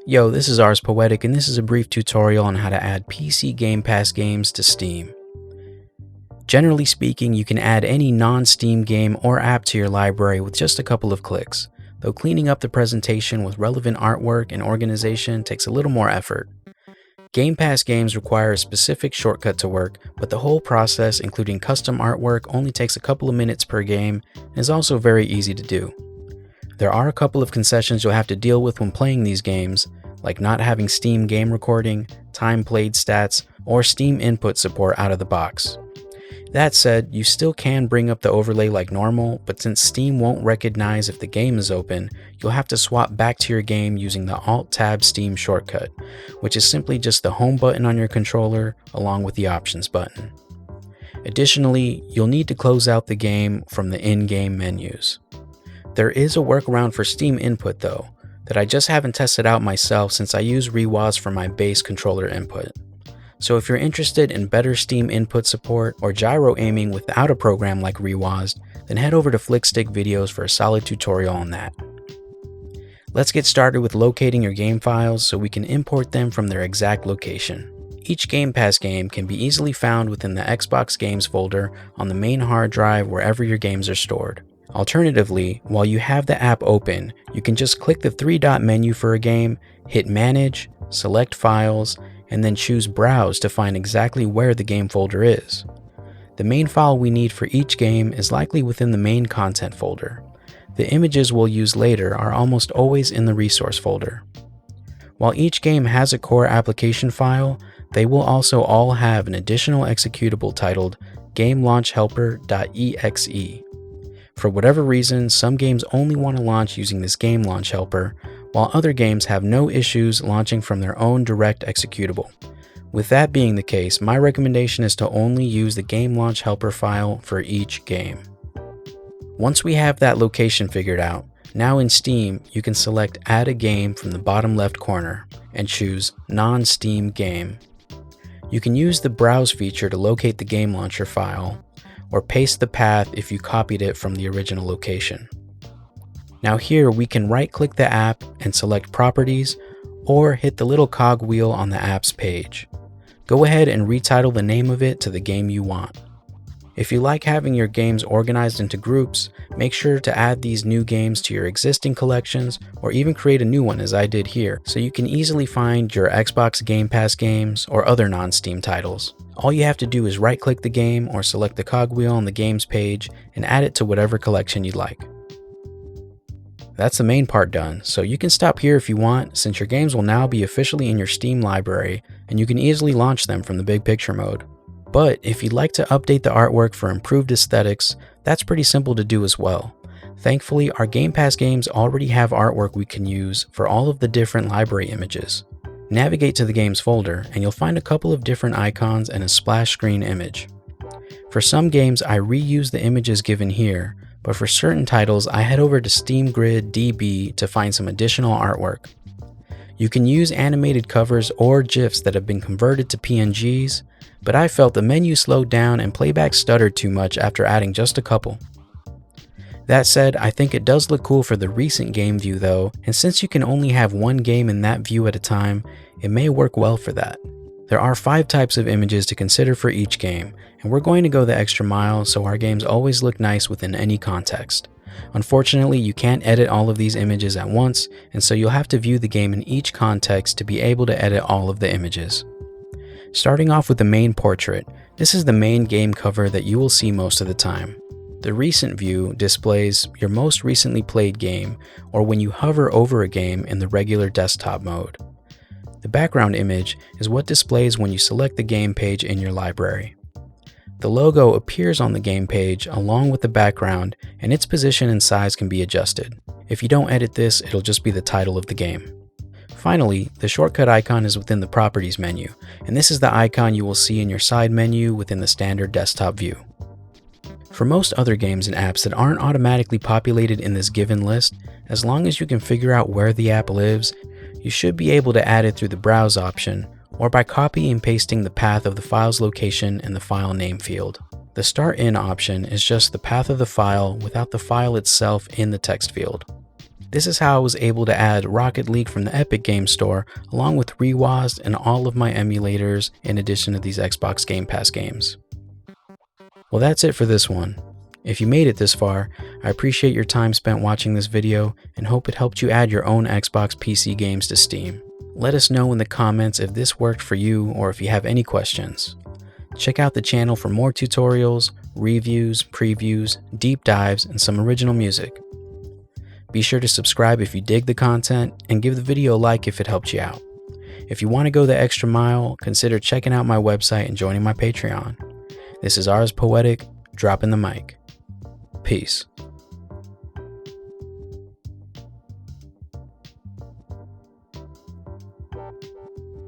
Yo, this is Ars Poetic, and this is a brief tutorial on how to add PC Game Pass games to Steam. Generally speaking, you can add any non-Steam game or app to your library with just a couple of clicks, though cleaning up the presentation with relevant artwork and organization takes a little more effort. Game Pass games require a specific shortcut to work, but the whole process, including custom artwork, only takes a couple of minutes per game and is also very easy to do. There are a couple of concessions you'll have to deal with when playing these games, like not having Steam game recording, time played stats, or Steam input support out of the box. That said, you still can bring up the overlay like normal, but since Steam won't recognize if the game is open, you'll have to swap back to your game using the Alt-Tab Steam shortcut, which is simply just the home button on your controller along with the options button. Additionally, you'll need to close out the game from the in-game menus. There is a workaround for Steam input though, that I just haven't tested out myself since I use RipJaws for my base controller input. So if you're interested in better Steam input support or gyro aiming without a program like RipJaws, then head over to Flickstick Videos for a solid tutorial on that. Let's get started with locating your game files so we can import them from their exact location. Each Game Pass game can be easily found within the Xbox Games folder on the main hard drive wherever your games are stored. Alternatively, while you have the app open, you can just click the three-dot menu for a game, hit Manage, select Files, and then choose Browse to find exactly where the game folder is. The main file we need for each game is likely within the main content folder. The images we'll use later are almost always in the resource folder. While each game has a core application file, they will also all have an additional executable titled GameLaunchHelper.exe. For whatever reason, some games only want to launch using this Game Launch Helper, while other games have no issues launching from their own direct executable. With that being the case, my recommendation is to only use the Game Launch Helper file for each game. Once we have that location figured out, now in Steam, you can select Add a Game from the bottom left corner and choose Non-Steam Game. You can use the Browse feature to locate the game launcher file, or paste the path if you copied it from the original location. Now here we can right-click the app and select Properties, or hit the little cog wheel on the app's page. Go ahead and retitle the name of it to the game you want. If you like having your games organized into groups, make sure to add these new games to your existing collections, or even create a new one as I did here, so you can easily find your Xbox Game Pass games or other non-Steam titles. All you have to do is right-click the game or select the cogwheel on the games page and add it to whatever collection you'd like. That's the main part done, so you can stop here if you want, since your games will now be officially in your Steam library and you can easily launch them from the big picture mode. But if you'd like to update the artwork for improved aesthetics, that's pretty simple to do as well. Thankfully, our Game Pass games already have artwork we can use for all of the different library images. Navigate to the games folder and you'll find a couple of different icons and a splash screen image. For some games, I reuse the images given here, but for certain titles, I head over to Steam Grid DB to find some additional artwork. You can use animated covers or GIFs that have been converted to PNGs, but I felt the menu slowed down and playback stuttered too much after adding just a couple. That said, I think it does look cool for the recent game view though, and since you can only have one game in that view at a time, it may work well for that. There are 5 types of images to consider for each game, and we're going to go the extra mile so our games always look nice within any context. Unfortunately, you can't edit all of these images at once, and so you'll have to view the game in each context to be able to edit all of the images. Starting off with the main portrait, this is the main game cover that you will see most of the time. The recent view displays your most recently played game, or when you hover over a game in the regular desktop mode. The background image is what displays when you select the game page in your library. The logo appears on the game page along with the background, and its position and size can be adjusted. If you don't edit this, it'll just be the title of the game. Finally, the shortcut icon is within the Properties menu, and this is the icon you will see in your side menu within the standard desktop view. For most other games and apps that aren't automatically populated in this given list, as long as you can figure out where the app lives, you should be able to add it through the Browse option, or by copying and pasting the path of the file's location in the file name field. The Start In option is just the path of the file without the file itself in the text field. This is how I was able to add Rocket League from the Epic Games Store along with RipJaws and all of my emulators in addition to these Xbox Game Pass games. Well, that's it for this one. If you made it this far, I appreciate your time spent watching this video and hope it helped you add your own Xbox PC games to Steam. Let us know in the comments if this worked for you or if you have any questions. Check out the channel for more tutorials, reviews, previews, deep dives, and some original music. Be sure to subscribe if you dig the content and give the video a like if it helped you out. If you want to go the extra mile, consider checking out my website and joining my Patreon. This is Ars Poetic, dropping the mic. Peace.